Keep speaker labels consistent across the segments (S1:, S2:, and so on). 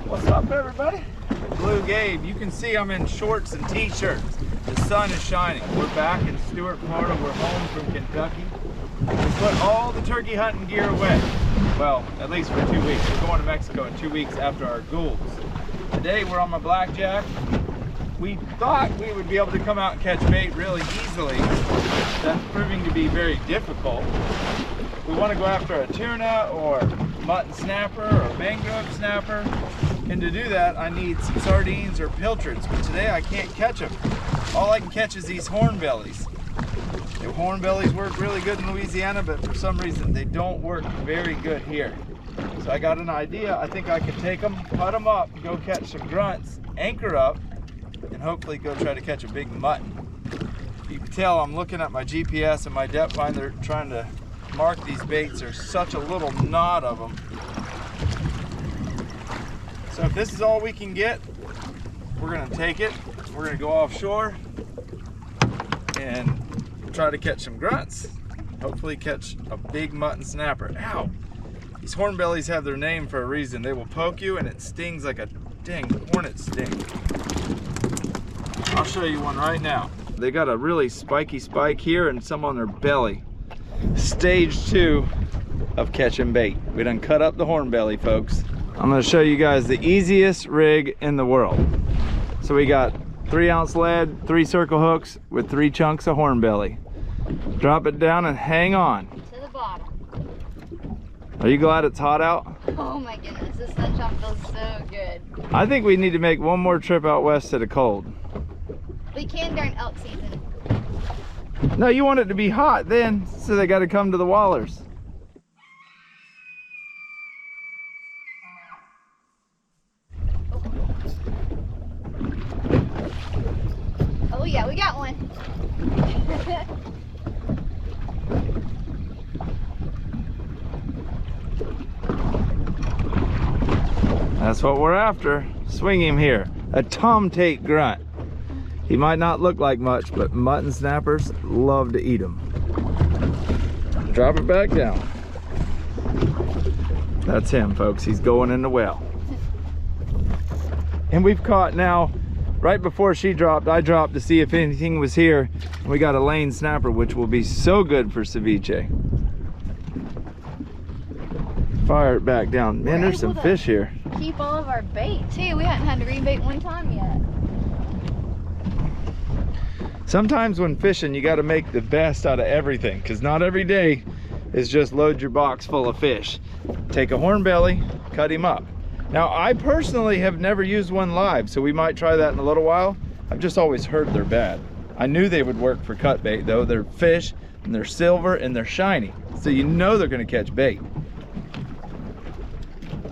S1: What's up, everybody? BlueGabe. You can see I'm in shorts and t-shirts. The sun is shining. We're back in Stuart, Florida. We're home from Kentucky. We put all the turkey hunting gear away. Well, at least for 2 weeks. We're going to Mexico in 2 weeks after our goulds. Today we're on my blackjack. We thought we would be able to come out and catch bait really easily. That's proving to be very difficult. We want to go after a tuna or mutton snapper or mangrove snapper. And to do that, I need some sardines or pilchards. But today I can't catch them. All I can catch is these hornbellies. The hornbellies work really good in Louisiana, but for some reason they don't work very good here. So I got an idea. I think I could take them, cut them up, go catch some grunts, anchor up, and hopefully go try to catch a big mutton. You can tell I'm looking at my GPS and my depth finder trying to mark these baits. There's such a little knot of them. So if this is all we can get, we're gonna take it. We're gonna go offshore and try to catch some grunts. Hopefully catch a big mutton snapper. Ow! These hornbellies have their name for a reason. They will poke you and it stings like a dang hornet sting. I'll show you one right now. They got a really spiky spike here and some on their belly. Stage 2 of catching bait. We done cut up the hornbelly, folks. I'm gonna show you guys the easiest rig in the world. So we got 3-ounce lead, 3 circle hooks with 3 chunks of hornbelly. Drop it down and hang on.
S2: To the bottom.
S1: Are you glad it's hot out?
S2: Oh my goodness, this sunshine feels so good.
S1: I think we need to make one more trip out west to the cold.
S2: We can during elk season.
S1: No, you want it to be hot then, so they gotta come to the wallers.
S2: Oh yeah, we got one.
S1: That's what we're after. Swing him here. A tomtate grunt. He might not look like much, but mutton snappers love to eat them. Drop it back down. That's him, folks. He's going in the well. And we've caught now, right before she dropped, I dropped to see if anything was here. We got a lane snapper, which will be so good for ceviche. Fire it back down. Man, there's some fish here.
S2: Keep all of our bait too. We hadn't had to rebait one time yet.
S1: Sometimes when fishing, you got to make the best out of everything, because not every day is just load your box full of fish. Take a hornbelly, cut him up. Now, I personally have never used one live, so we might try that in a little while. I've just always heard they're bad. I knew they would work for cut bait though. They're fish and they're silver and they're shiny, so you know they're going to catch bait.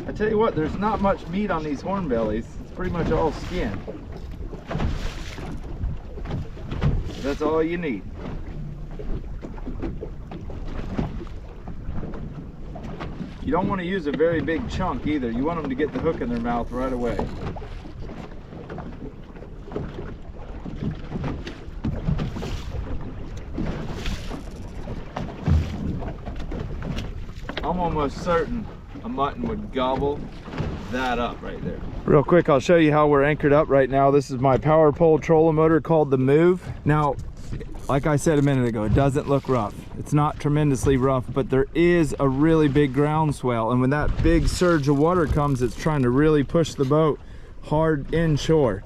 S1: I tell you what, there's not much meat on these hornbellies. It's pretty much all skin. That's all you need. You don't want to use a very big chunk either. You want them to get the hook in their mouth right away. I'm almost certain a mutton would gobble that up right there. Real quick, I'll show you how we're anchored up right now. This is my power pole trolling motor called the Move. Now, like I said a minute ago, it doesn't look rough. It's not tremendously rough, but there is a really big groundswell, and when that big surge of water comes, it's trying to really push the boat hard inshore.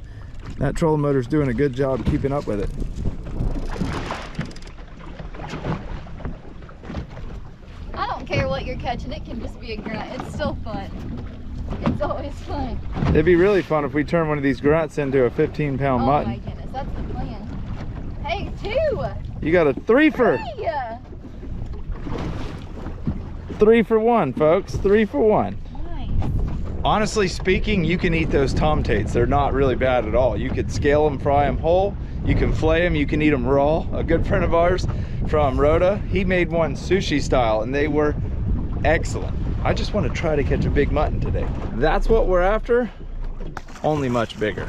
S1: That trolling motor's doing a good job keeping up with it.
S2: I don't care what you're catching, it can just be a grunt. It's still fun. It's always fun.
S1: It'd be really fun if we turn one of these grunts into a 15-pound mutton.
S2: Oh my goodness, that's the plan. Hey, 2!
S1: You got a 3-fer. 3 for 1, folks. 3 for 1.
S2: Nice.
S1: Honestly speaking, you can eat those tomtates. They're not really bad at all. You could scale them, fry them whole. You can flay them, you can eat them raw. A good friend of ours from Rhoda, he made one sushi style and they were excellent. I just want to try to catch a big mutton today. That's what we're after, only much bigger.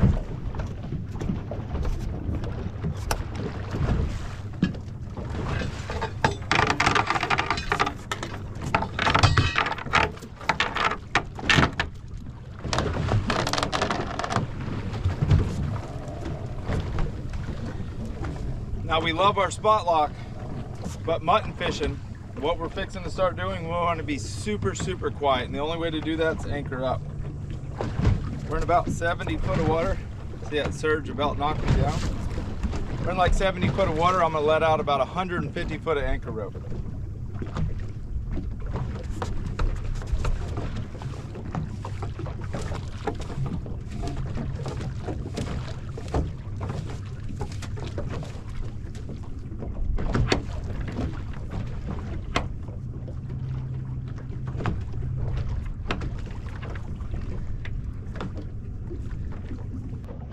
S1: Now we love our spot lock, but mutton fishing, what we're fixing to start doing, we want to be super, super quiet. And the only way to do that is anchor up. We're in about 70 foot of water. See that surge about knocked me down? We're in like 70 foot of water. I'm gonna let out about 150 foot of anchor rope.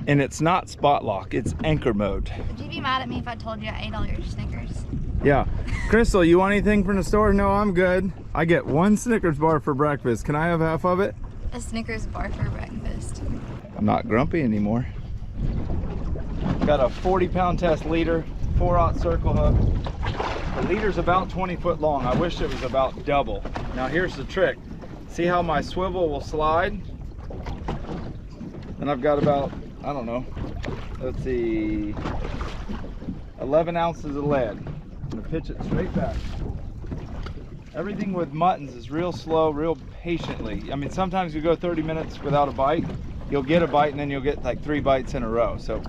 S1: And it's not spot lock, it's anchor mode.
S2: Would you be mad at me if I told you I ate all your Snickers?
S1: Yeah. Crystal, you want anything from the store? No, I'm good. I get one Snickers bar for breakfast. Can I have half of it?
S2: A Snickers bar for breakfast.
S1: I'm not grumpy anymore. Got a 40-pound test leader, 4/0 circle hook. The leader's about 20 foot long. I wish it was about double. Now here's the trick. See how my swivel will slide? And I've got about, I don't know, let's see, 11 ounces of lead. I'm gonna pitch it straight back. Everything with muttons is real slow, real patiently. I mean, sometimes you go 30 minutes without a bite. You'll get a bite and then you'll get like 3 bites in a row. So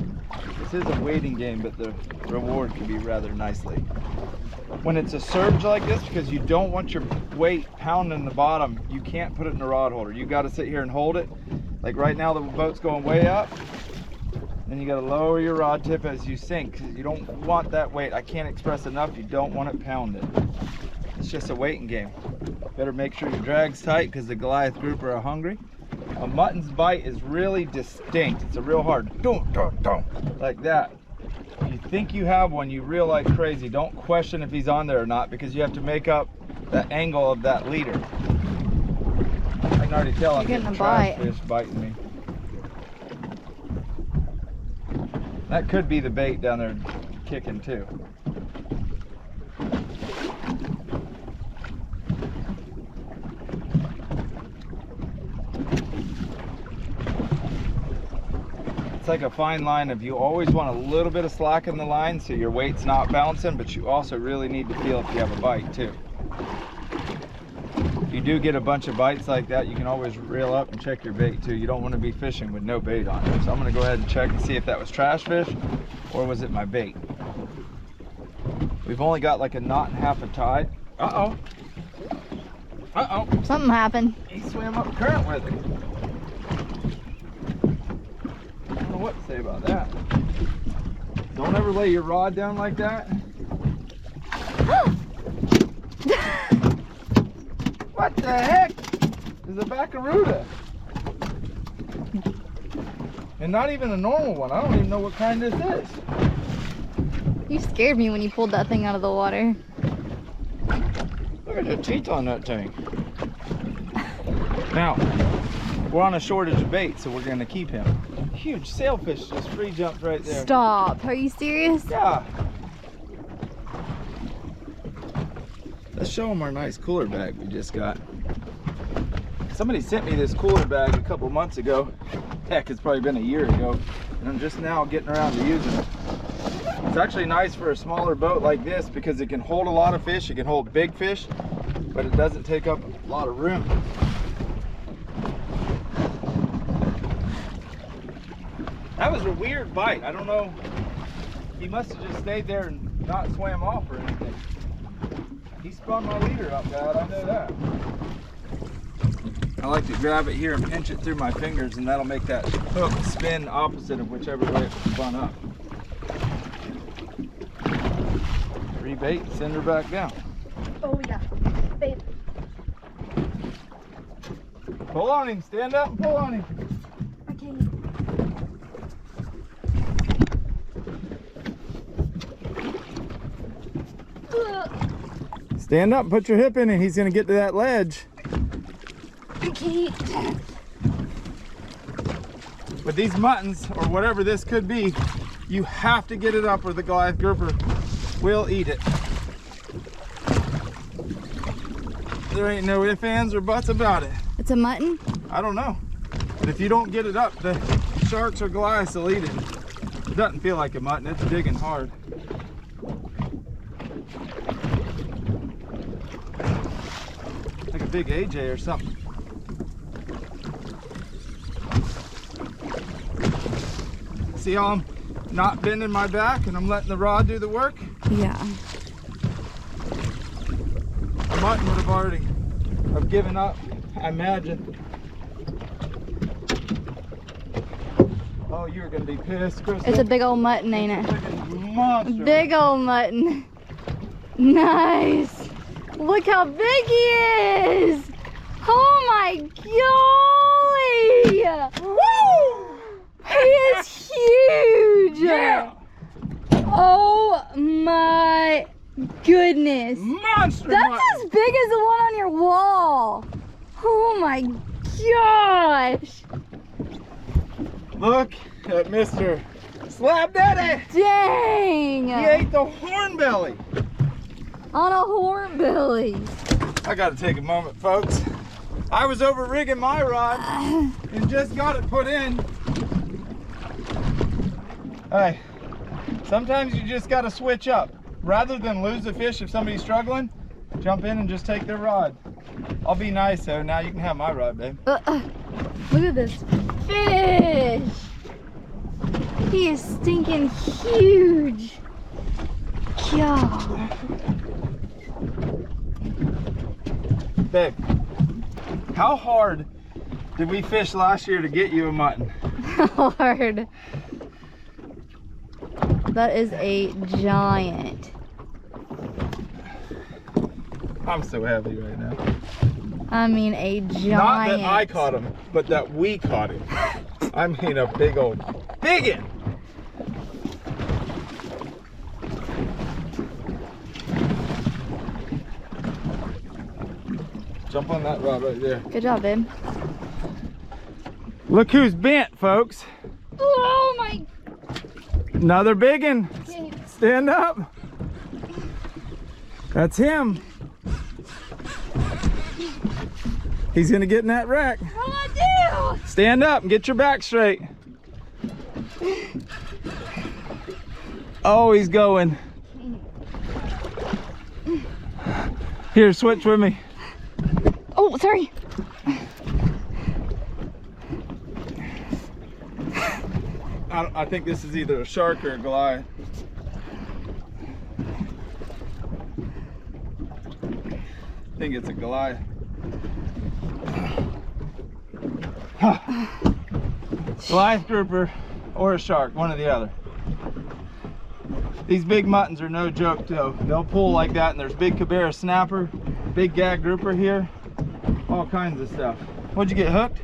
S1: this is a waiting game, but the reward can be rather nicely. When it's a surge like this, because you don't want your weight pounding the bottom, you can't put it in a rod holder. You got to sit here and hold it. Like right now, the boat's going way up. Then you got to lower your rod tip as you sink, because you don't want that weight. I can't express enough, you don't want it pounded. It's just a waiting game. Better make sure your drag's tight, because the Goliath grouper are hungry. A mutton's bite is really distinct. It's a real hard like that. If you think you have one, you reel like crazy. Don't question if he's on there or not, because you have to make up the angle of that leader. I can already tell I'm getting trash fish biting me. That could be the bait down there kicking too. It's like a fine line of you always want a little bit of slack in the line so your weight's not bouncing, but you also really need to feel if you have a bite too. If you do get a bunch of bites like that, you can always reel up and check your bait too. You don't want to be fishing with no bait on it. So I'm going to go ahead and check and see if that was trash fish or was it my bait. We've only got like a knot and a half of tide. Uh-oh. Uh-oh.
S2: Something happened.
S1: He swam up current with it. I don't know what to say about that. Don't ever lay your rod down like that. What the heck is a Baccaruda? And not even a normal one. I don't even know what kind this is.
S2: You scared me when you pulled that thing out of the water.
S1: Look at the teeth on that thing. Now, we're on a shortage of bait, so we're gonna keep him. Huge sailfish just free jumped right there.
S2: Stop. Are you serious?
S1: Yeah. Let's show them our nice cooler bag we just got. Somebody sent me this cooler bag a couple months ago. Heck, it's probably been a year ago. And I'm just now getting around to using it. It's actually nice for a smaller boat like this because it can hold a lot of fish. It can hold big fish, but it doesn't take up a lot of room. That was a weird bite. I don't know. He must have just stayed there and not swam off or anything. He spun my leader up, Dad. I know that. I like to grab it here and pinch it through my fingers, and that'll make that hook spin opposite of whichever way it spun up. Rebait, send her back down.
S2: Oh yeah, babe.
S1: Pull on him, stand up and pull on him.
S2: Okay.
S1: Stand up and put your hip in and he's gonna get to that ledge.
S2: Okay.
S1: With these muttons, or whatever this could be, you have to get it up or the Goliath grouper will eat it. There ain't no ifs, ands, or buts about it.
S2: It's a mutton?
S1: I don't know. But if you don't get it up, the sharks or Goliaths will eat it. It doesn't feel like a mutton, it's digging hard. big AJ or something. See how I'm not bending my back and I'm letting the rod do the work?
S2: Yeah.
S1: The mutton would have given up, I imagine. Oh, you're gonna be pissed, Krista.
S2: It's a big old mutton, ain't it?
S1: Monster.
S2: Big old mutton. Nice. Look how big he is. Oh my golly. Woo! He is huge.
S1: Yeah.
S2: Oh my goodness.
S1: Monster
S2: That's
S1: mutton.
S2: as big as the one on your wall. Oh my gosh.
S1: Look at Mr. Slab Daddy.
S2: Dang.
S1: He ate the hornbelly.
S2: On a hornbilly.
S1: I gotta take a moment, folks. I was over rigging my rod and just got it put in. Hey, sometimes you just gotta switch up. Rather than lose a fish if somebody's struggling, jump in and just take their rod. I'll be nice though, now you can have my rod, babe.
S2: Look at this fish. He is stinking huge. God.
S1: Babe, how hard did we fish last year to get you a mutton?
S2: Hard. That is a giant.
S1: I'm so heavy right now.
S2: I mean a giant.
S1: Not that I caught him, but that we caught him. I mean a big old biggin. Jump on that rod right there.
S2: Good job, babe.
S1: Look who's bent, folks.
S2: Oh my.
S1: Another biggin.
S2: Okay.
S1: Stand up. That's him. He's gonna get in that wreck.
S2: What do I do?
S1: Stand up and get your back straight. Oh, he's going. Here, switch with me.
S2: Oh, sorry.
S1: I think this is either a shark or a Goliath. I think it's a Goliath. Goliath grouper or a shark, one or the other. These big muttons are no joke though. They'll pull like that, and there's big cabera snapper, big gag grouper here, all kinds of stuff. What'd you get, hooked?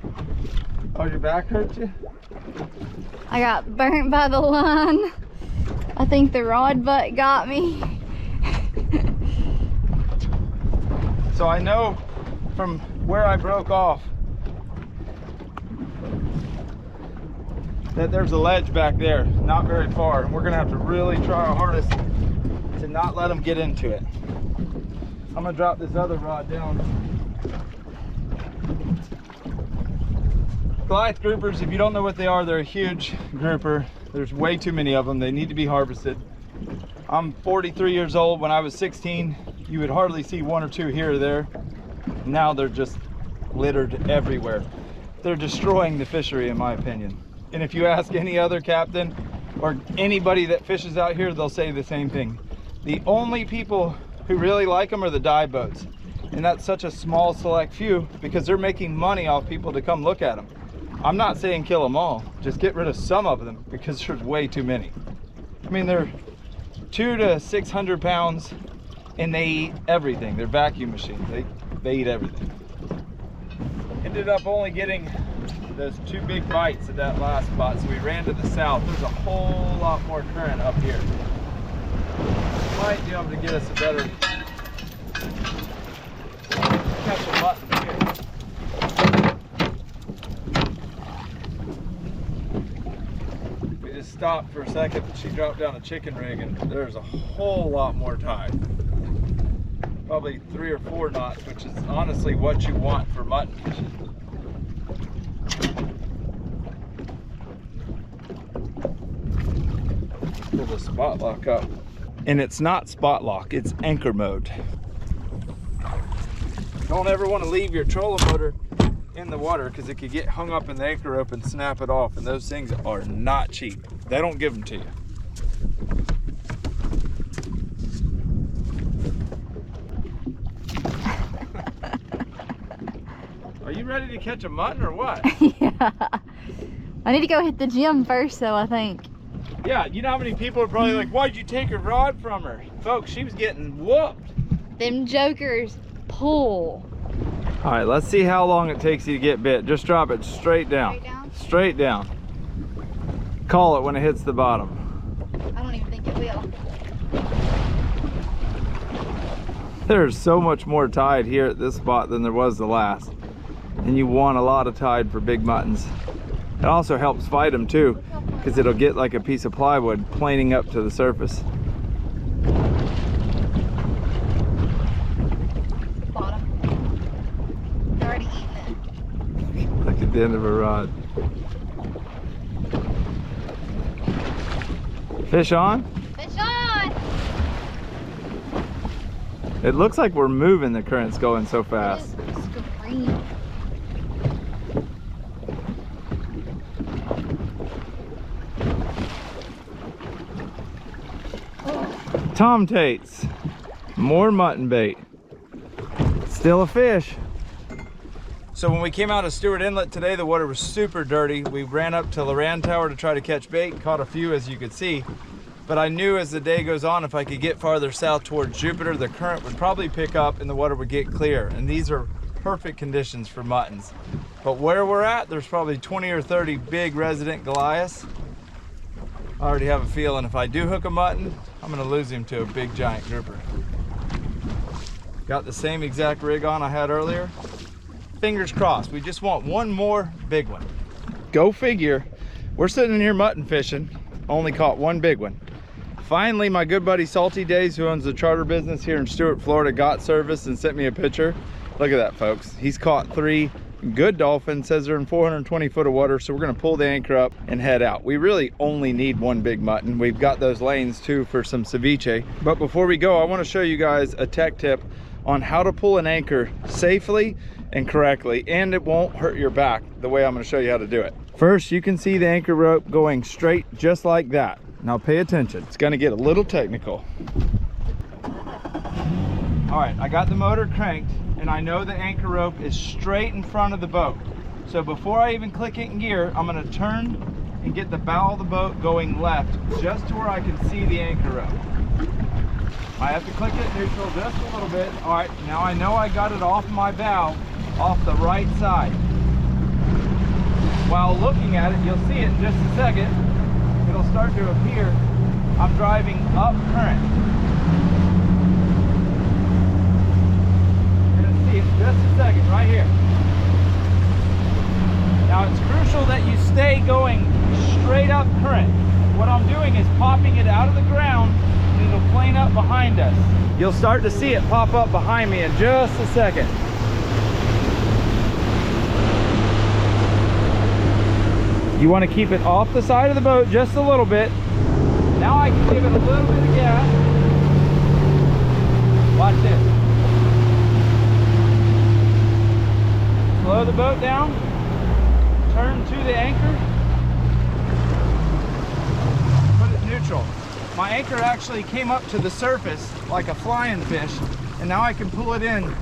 S1: Oh, your back hurt you?
S2: I got burnt by the line. I think the rod butt got me.
S1: So I know from where I broke off that there's a ledge back there, not very far, and we're gonna have to really try our hardest to not let them get into it. I'm gonna drop this other rod down. Goliath groupers, if you don't know what they are, they're a huge grouper. There's way too many of them. They need to be harvested. I'm 43 years old. When I was 16, you would hardly see one or two here or there. Now they're just littered everywhere. They're destroying the fishery, in my opinion. And if you ask any other captain or anybody that fishes out here, they'll say the same thing. The only people who really like them are the dive boats. And that's such a small select few because they're making money off people to come look at them. I'm not saying kill them all, just get rid of some of them because there's way too many. I mean, they're 200 to 600 pounds and they eat everything. They're vacuum machines, they eat everything. Ended up only getting those 2 big bites at that last spot, so we ran to the south. There's a whole lot more current up here. Might be able to get us a better catch a mutton here. We just stopped for a second. She dropped down a chicken rig and there's a whole lot more tide. Probably 3 or 4 knots, which is honestly what you want for mutton fishing. Pull the spot lock up. And it's not spot lock, it's anchor mode. Don't ever want to leave your trolling motor in the water because it could get hung up in the anchor rope and snap it off, and those things are not cheap. They don't give them to you. Are you ready to catch a mutton or what?
S2: Yeah. I need to go hit the gym first though, I think.
S1: Yeah, you know how many people are probably like, why'd you take her rod from her? Folks, she was getting whooped.
S2: Them jokers pull.
S1: All right, let's see how long it takes you to get bit. Just drop it straight down.
S2: Straight down?
S1: Straight down. Call it when it hits the bottom.
S2: I don't even think it will.
S1: There's so much more tide here at this spot than there was the last. And you want a lot of tide for big muttons. It also helps fight them too, because it'll get like a piece of plywood planing up to the surface.
S2: Bottom. They're already eating it.
S1: Look at the end of a rod. Fish on?
S2: Fish on!
S1: It looks like we're moving, the current's going so fast.
S2: It is scream.
S1: Tom Tates, more mutton bait. Still a fish. So when we came out of Stewart Inlet today, the water was super dirty. We ran up to Loran Tower to try to catch bait, caught a few as you could see. But I knew as the day goes on, if I could get farther south towards Jupiter, the current would probably pick up and the water would get clear. And these are perfect conditions for muttons. But where we're at, there's probably 20 or 30 big resident Goliaths. I already have a feeling if I do hook a mutton, I'm gonna lose him to a big giant grouper. Got the same exact rig on I had earlier. Fingers crossed, we just want one more big one. Go figure, we're sitting in here mutton fishing, only caught one big one. Finally, my good buddy Salty Days, who owns the charter business here in Stewart, Florida, got service and sent me a picture. Look at that, folks. He's caught 3 good dolphins, says they're in 420 foot of water, so we're gonna pull the anchor up and head out. We really only need one big mutton. We've got those lanes too for some ceviche. But before we go, I wanna show you guys a tech tip on how to pull an anchor safely and correctly, and it won't hurt your back the way I'm gonna show you how to do it. First, you can see the anchor rope going straight just like that. Now pay attention, it's gonna get a little technical. All right, I got the motor cranked and I know the anchor rope is straight in front of the boat. So before I even click it in gear, I'm gonna turn and get the bow of the boat going left, just to where I can see the anchor rope. I have to click it neutral just a little bit. All right, now I know I got it off my bow, off the right side. While looking at it, you'll see it in just a second. It'll start to appear. I'm driving up current. Just a second, right here. Now it's crucial that you stay going straight up current. What I'm doing is popping it out of the ground and it'll plane up behind us. You'll start to see it pop up behind me in just a second. You want to keep it off the side of the boat just a little bit. Now I can give it a little bit of gas. Watch this. Slow the boat down, turn to the anchor, put it neutral. My anchor actually came up to the surface like a flying fish, and now I can pull it in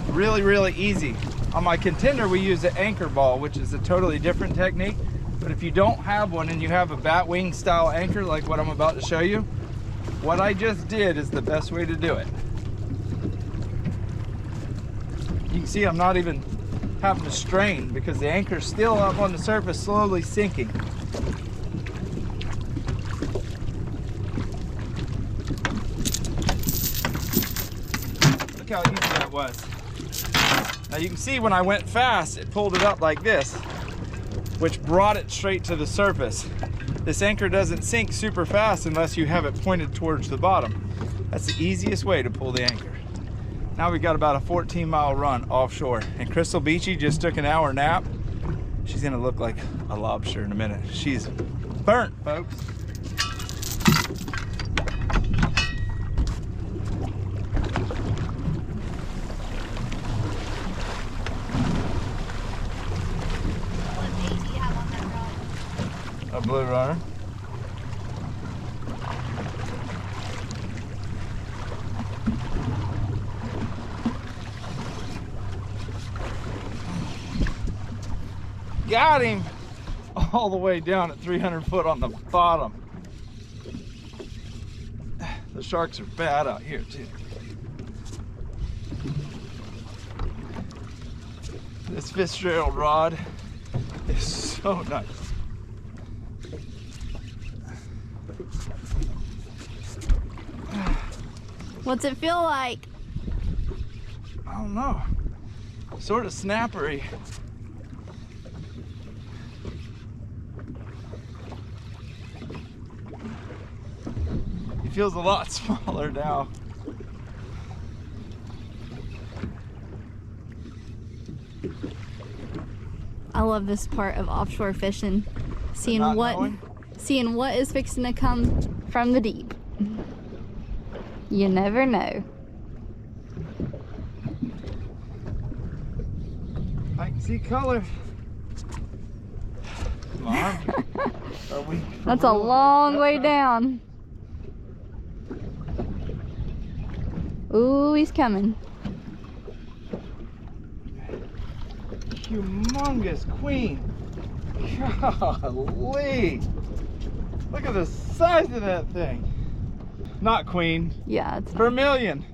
S1: really, really easy. On my contender, we use an anchor ball, which is a totally different technique. But if you don't have one and you have a bat wing style anchor like what I'm about to show you, what I just did is the best way to do it. You can see I'm not even having to strain because the anchor's still up on the surface, slowly sinking. Look how easy that was. Now you can see when I went fast, it pulled it up like this, which brought it straight to the surface. This anchor doesn't sink super fast unless you have it pointed towards the bottom. That's the easiest way to pull the anchor. Now we've got about a 14-mile run offshore, and Crystal Beachy just took an hour nap. She's gonna look like a lobster in a minute. She's burnt, folks. A blue runner. Got him all the way down at 300 foot on the bottom. The sharks are bad out here too. This fish-trailed rod is so nice.
S2: What's it feel like?
S1: I don't know. Sort of snappery. He feels a lot smaller now.
S2: I love this part of offshore fishing. Seeing
S1: Not
S2: what
S1: knowing?
S2: seeing what is fixing to come from the deep. You never know.
S1: I can see color. Come on. Are we
S2: That's a long way down. Ooh, he's coming.
S1: Humongous queen. Golly. Look at the size of that thing. Not queen,
S2: Yeah, it's
S1: vermilion.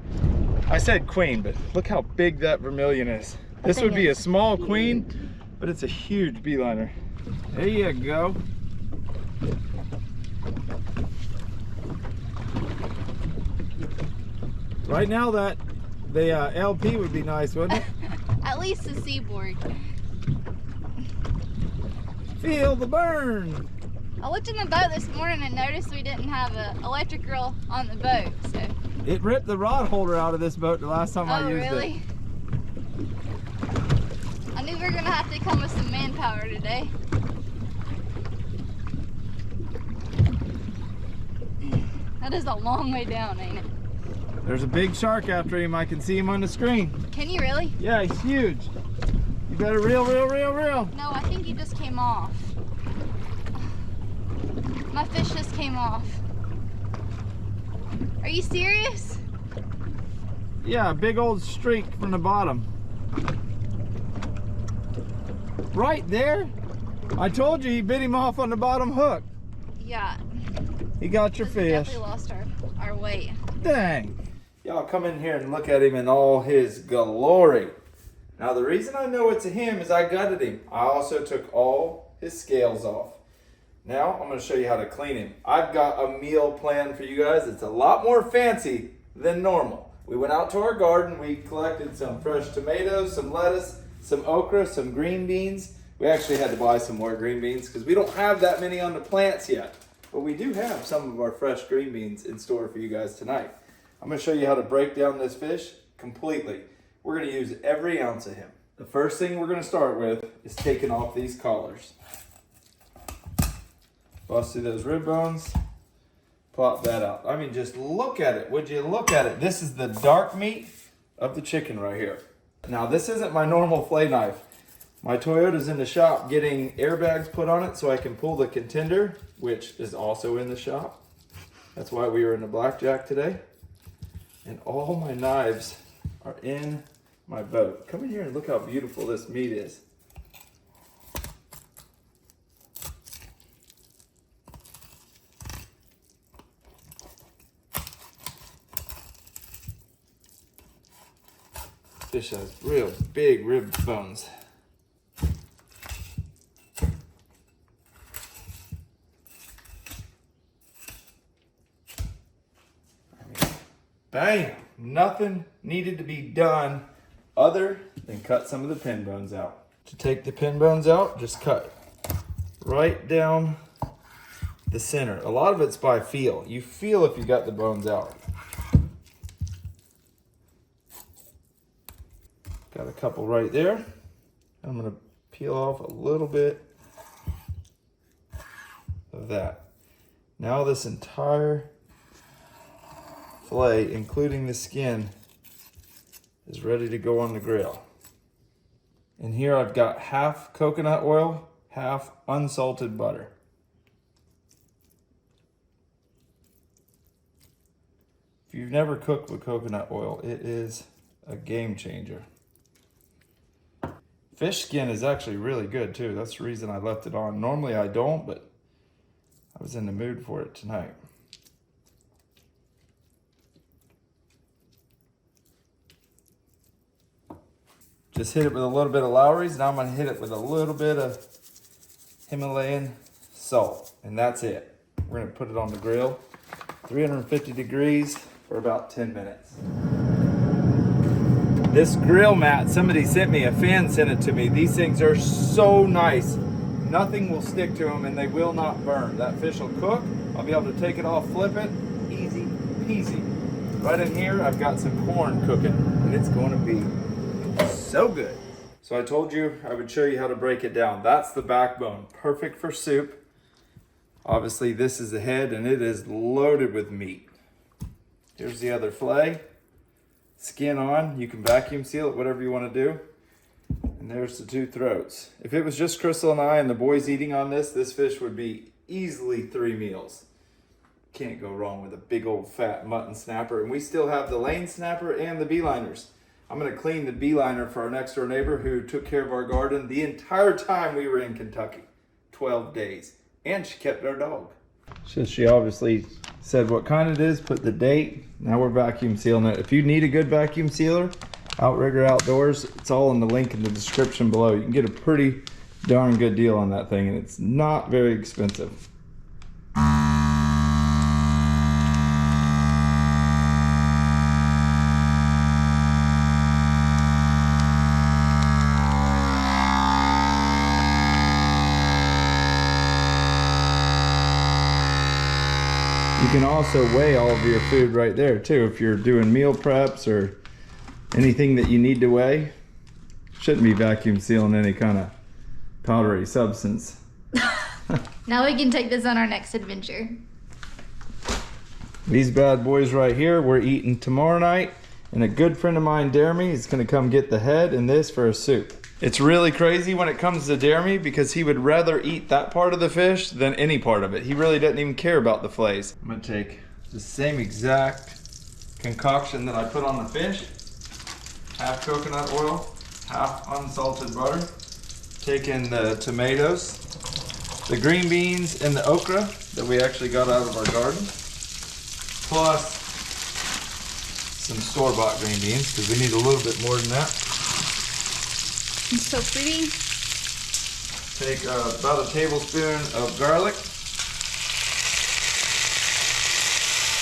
S1: I said queen, but look how big that vermilion is. This would be a small queen, but it's a huge beeliner. There you go. Right now that the LP would be nice, wouldn't it?
S2: at least the seaboard.
S1: Feel the burn.
S2: I looked in the boat this morning and noticed we didn't have an electric grill on the boat. So.
S1: It ripped the rod holder out of this boat the last time I used
S2: really? I knew we were gonna have to come with some manpower today. That is a long way down, ain't it?
S1: There's a big shark after him. I can see him on the screen.
S2: Can you really?
S1: Yeah, he's huge. You better reel.
S2: No, I think he just came off. My fish just came off. Are you serious?
S1: Yeah, a big old streak from the bottom. Right there? I told you he bit him off on the bottom hook.
S2: Yeah.
S1: He got your
S2: We
S1: fish.
S2: definitely lost our weight.
S1: Dang. Y'all come in here and look at him in all his glory. Now the reason I know it's a him is I gutted him. I also took all his scales off. Now I'm going to show you how to clean him. I've got a meal plan for you guys. It's a lot more fancy than normal. We went out to our garden. We collected some fresh tomatoes, some lettuce, some okra, some green beans. We actually had to buy some more green beans because we don't have that many on the plants yet. But we do have some of our fresh green beans in store for you guys tonight. I'm going to show you how to break down this fish completely. We're going to use every ounce of him. The first thing we're going to start with is taking off these collars. Bust through those rib bones. Plop that out. I mean, just look at it. Would you look at it? This is the dark meat of the chicken right here. Now, this isn't my normal fillet knife. My Toyota's in the shop getting airbags put on it so I can pull the contender, which is also in the shop. That's why we were in the blackjack today. And all my knives are in my boat. Come in here and look how beautiful this meat is. Fish has real big rib bones. Bam! Nothing needed to be done other than cut some of the pin bones out. To take the pin bones out, just cut right down the center. A lot of it's by feel. You feel if you got the bones out. Got a couple right there. I'm gonna peel off a little bit of that. Now this entire fillet, including the skin, is ready to go on the grill. And here I've got half coconut oil, half unsalted butter. you've never cooked with coconut oil, it is a game changer. Fish skin is actually really good too. That's the reason I left it on. Normally I don't, but I was in the mood for it tonight. Just hit it with a little bit of Lowry's. Now I'm gonna hit it with a little bit of Himalayan salt, and that's it. We're gonna put it on the grill, 350 degrees for about 10 minutes. This grill mat, somebody sent me, a fan sent it to me. These things are so nice. Nothing will stick to them and they will not burn. That fish will cook. I'll be able to take it off, flip it, easy peasy. Right in here, I've got some corn cooking and it's going to be so good. So I told you I would show you how to break it down. That's the backbone, perfect for soup. Obviously this is the head and it is loaded with meat. Here's the other fillet. Skin on, you can vacuum seal it, whatever you want to do. And there's the two throats. If it was just Crystal and I and the boys eating on this fish would be easily 3 meals. Can't go wrong with a big old fat mutton snapper. And we still have the lane snapper and the beeliners. I'm gonna clean the beeliner for our next door neighbor who took care of our garden the entire time we were in Kentucky, 12 days. And she kept our dog. So she obviously said what kind it is, put the date. Now we're vacuum sealing it. If you need a good vacuum sealer, Outrigger Outdoors, it's all in the link in the description below. You can get a pretty darn good deal on that thing and it's not very expensive. You can also weigh all of your food right there too. If you're doing meal preps or anything that you need to weigh, shouldn't be vacuum sealing any kind of powdery substance.
S2: Now we can take this on our next adventure.
S1: These bad boys right here, we're eating tomorrow night, and a good friend of mine, Jeremy, is gonna come get the head and this for a soup. It's really crazy when it comes to Jeremy because he would rather eat that part of the fish than any part of it. He really doesn't even care about the fillets. I'm gonna take the same exact concoction that I put on the fish, half coconut oil, half unsalted butter, taking the tomatoes, the green beans, and the okra that we actually got out of our garden, plus some store-bought green beans because we need a little bit more than that.
S2: It's so pretty.
S1: Take about a tablespoon of garlic,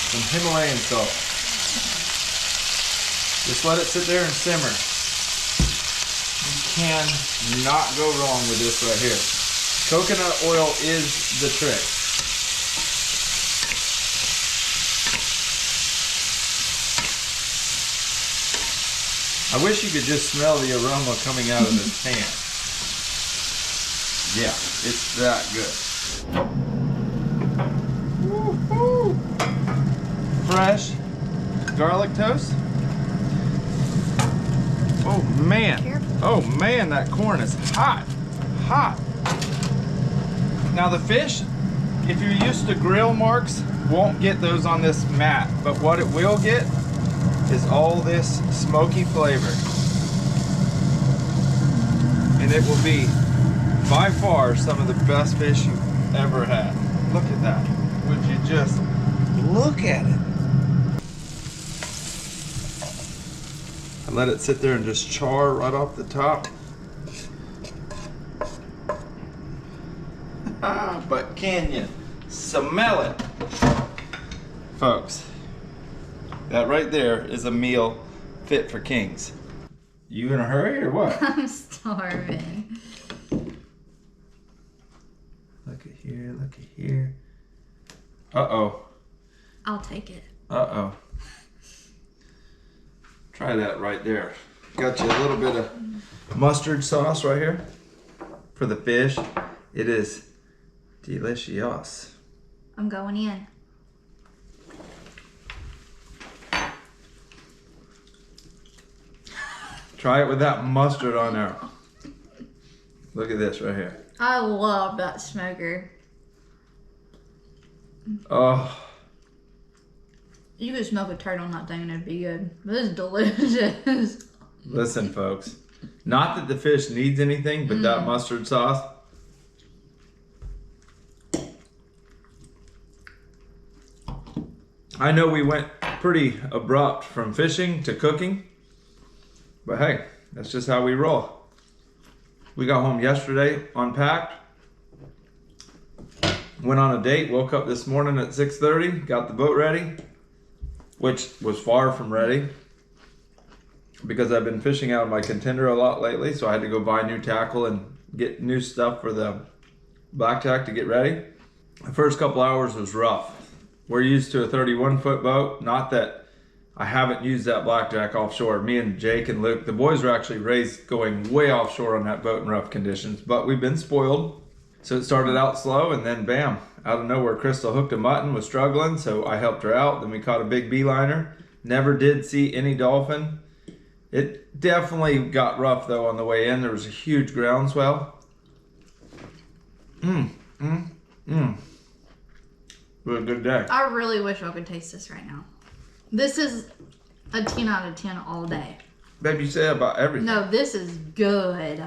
S1: some Himalayan salt. Just let it sit there and simmer. You cannot go wrong with this right here. Coconut oil is the trick. I wish you could just smell the aroma coming out of this pan. Yeah, it's that good. Woo-hoo. Fresh garlic toast. Oh man.
S2: Careful.
S1: Oh man, that corn is hot. Hot. Now the fish, if you're used to grill marks, won't get those on this mat. But what it will get is all this smoky flavor. And it will be by far some of the best fish you've ever had. Look at that. Would you just look at it? I let it sit there and just char right off the top. But can you smell it? Folks, that right there is a meal fit for kings. You in a hurry or what?
S2: I'm starving.
S1: Look at here, look at here. Uh-oh.
S2: I'll take it.
S1: Uh-oh. Try that right there. Got you a little bit of mustard sauce right here for the fish. It is delicious.
S2: I'm going in.
S1: Try it with that mustard on there. Look at this right here.
S2: I love that smoker.
S1: Oh.
S2: You could smoke a turtle on that thing and it'd be good. This is delicious.
S1: Listen, folks. Not that the fish needs anything, but that mustard sauce. I know we went pretty abrupt from fishing to cooking, but hey, that's just how we roll. We got home yesterday, unpacked, went on a date, woke up this morning at 6:30, got the boat ready, which was far from ready because I've been fishing out of my contender a lot lately, so I had to go buy new tackle and get new stuff for the blackjack to get ready. The first couple hours was rough. We're used to a 31-foot boat. Not that I haven't used that blackjack offshore. Me and Jake and Luke, the boys were actually raised going way offshore on that boat in rough conditions, but we've been spoiled. So it started out slow and then bam, out of nowhere, Crystal hooked a mutton, was struggling, so I helped her out. Then we caught a big beeliner. Never did see any dolphin. It definitely got rough though on the way in. There was a huge groundswell. It was a good day.
S2: I really wish I could taste this right now. This is a 10 out of 10 all day.
S1: Babe, you say about everything.
S2: No, this is good.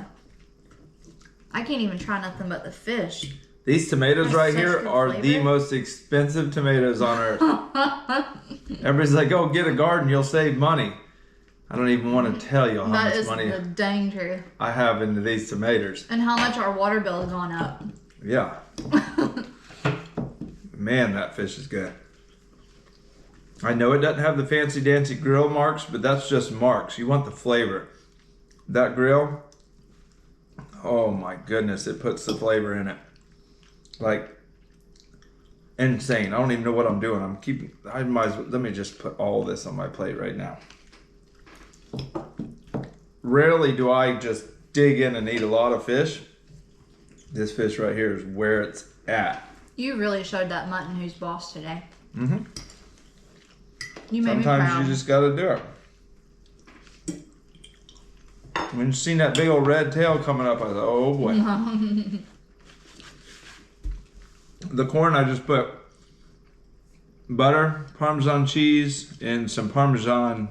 S2: I can't even try nothing but the fish.
S1: These tomatoes
S2: That's
S1: right
S2: such
S1: here
S2: good
S1: are
S2: flavor.
S1: the most expensive tomatoes on earth. Everybody's like, oh, get a garden, you'll save money. I don't even want to tell you how
S2: That
S1: much
S2: is
S1: money
S2: the dang truth.
S1: I have into these tomatoes.
S2: And how much our water bill has gone up.
S1: Yeah. Man, that fish is good. I know it doesn't have the fancy dancy grill marks, but that's just marks. You want the flavor. That grill, oh my goodness, it puts the flavor in it. Like, insane. I don't even know what I'm doing. I might as well, let me just put all this on my plate right now. Rarely do I just dig in and eat a lot of fish. This fish right here is where it's at.
S2: You really showed that mutton who's boss today.
S1: Mm-hmm.
S2: You made
S1: Sometimes
S2: me proud.
S1: you just gotta do it. When you seen that big old red tail coming up, I thought, oh boy. The corn, I just put butter, Parmesan cheese, and some Parmesan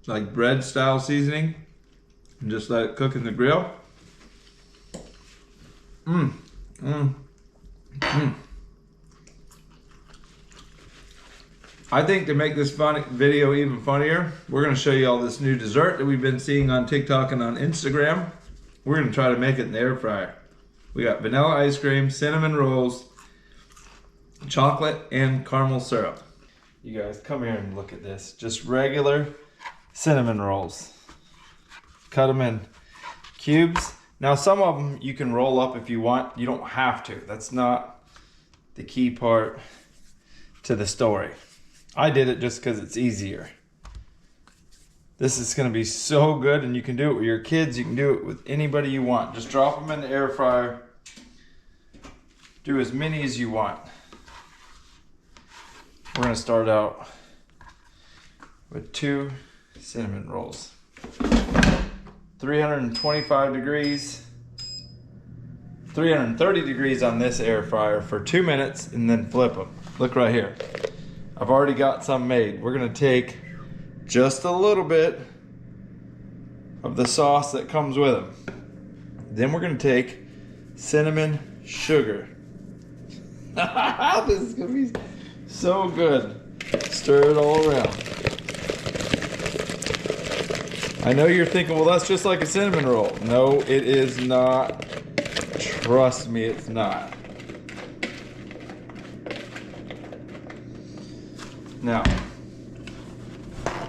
S1: like bread style seasoning, and just let it cook in the grill. I think to make this video even funnier, we're going to show you all this new dessert that we've been seeing on TikTok and on Instagram. We're going to try to make it in the air fryer. We got vanilla ice cream, cinnamon rolls, chocolate, and caramel syrup. You guys, come here and look at this. Just regular cinnamon rolls. Cut them in cubes. Now some of them you can roll up if you want. You don't have to. That's not the key part to the story. I did it just because it's easier. This is going to be so good, and you can do it with your kids. You can do it with anybody you want. Just drop them in the air fryer. Do as many as you want. We're going to start out with 2 cinnamon rolls. 325 degrees. 330 degrees on this air fryer for 2 minutes, and then flip them. Look right here. I've already got some made. We're gonna take just a little bit of the sauce that comes with them. Then we're gonna take cinnamon sugar. This is gonna be so good. Stir it all around. I know you're thinking, well, that's just like a cinnamon roll. No, it is not. Trust me, it's not. Now,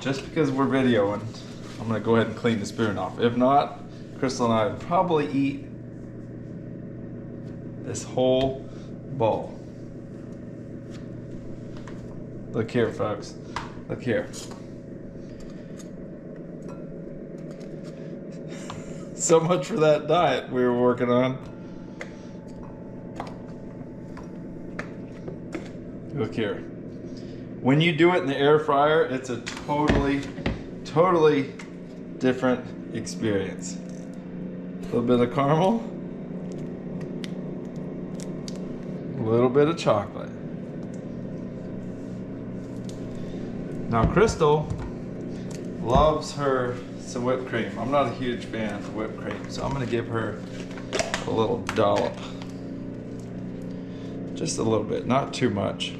S1: just because we're videoing, I'm gonna go ahead and clean the spoon off. If not, Crystal and I would probably eat this whole bowl. Look here, folks. Look here. So much for that diet we were working on. Look here. When you do it in the air fryer, it's a totally different experience. A little bit of caramel, a little bit of chocolate. Now Crystal loves her some whipped cream. I'm not a huge fan of whipped cream, so I'm gonna give her a little dollop. Just a little bit, not too much.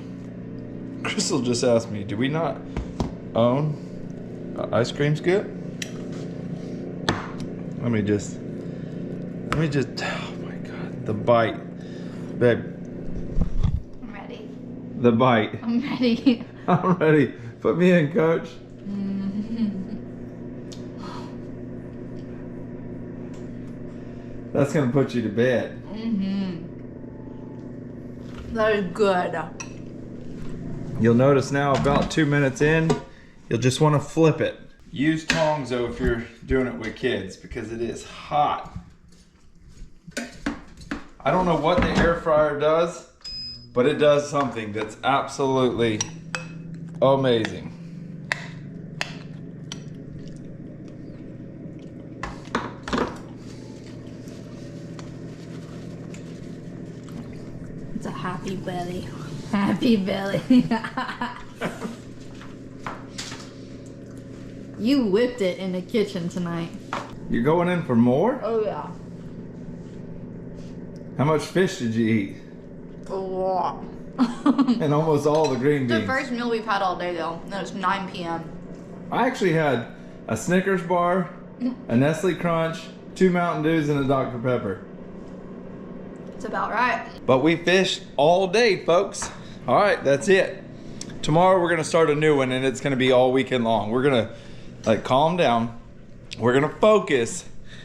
S1: Crystal just asked me, do we not own ice cream scoop? Let me just, oh my God, the bite. Babe.
S2: I'm ready.
S1: The bite.
S2: I'm ready.
S1: I'm ready. Put me in, coach. That's gonna put you to bed.
S2: That is good.
S1: You'll notice now about 2 minutes in, you'll just want to flip it. Use tongs though if you're doing it with kids because it is hot. I don't know what the air fryer does, but it does something that's absolutely amazing.
S2: It's a happy belly. Happy belly. You whipped it in the kitchen tonight.
S1: You're going in for more?
S2: Oh yeah.
S1: How much fish did you eat?
S2: A lot.
S1: And almost all the green beans.
S2: The first meal we've had all day though. And it was 9 p.m.
S1: I actually had a Snickers bar, a Nestle Crunch, 2 Mountain Dews, and a Dr. Pepper.
S2: It's about right.
S1: But we fished all day, folks. All right, that's it. Tomorrow we're gonna start a new one and it's gonna be all weekend long. We're gonna like calm down. We're gonna focus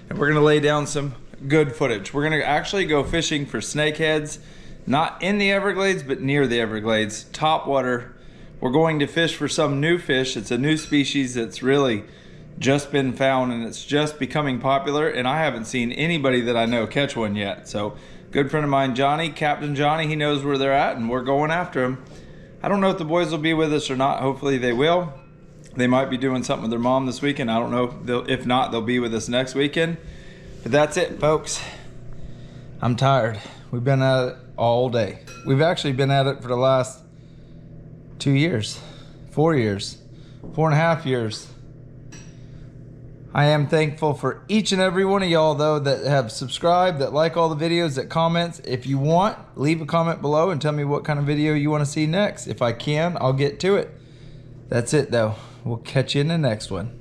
S1: and we're gonna lay down some good footage. We're gonna actually go fishing for snakeheads, not in the Everglades, but near the Everglades, top water. We're going to fish for some new fish. It's a new species that's really just been found and it's just becoming popular, and I haven't seen anybody that I know catch one yet. So good friend of mine, Johnny, Captain Johnny, he knows where they're at and we're going after them. I don't know if the boys will be with us or not. Hopefully they will. They might be doing something with their mom this weekend. I don't know. If not, they'll be with us next weekend. But that's it, folks. I'm tired. We've been at it all day. We've actually been at it for the last 2 years, 4 years, 4.5 years. I am thankful for each and every one of y'all though that have subscribed, that like all the videos, that comments. If you want, leave a comment below and tell me what kind of video you want to see next. If I can, I'll get to it. That's it though. We'll catch you in the next one.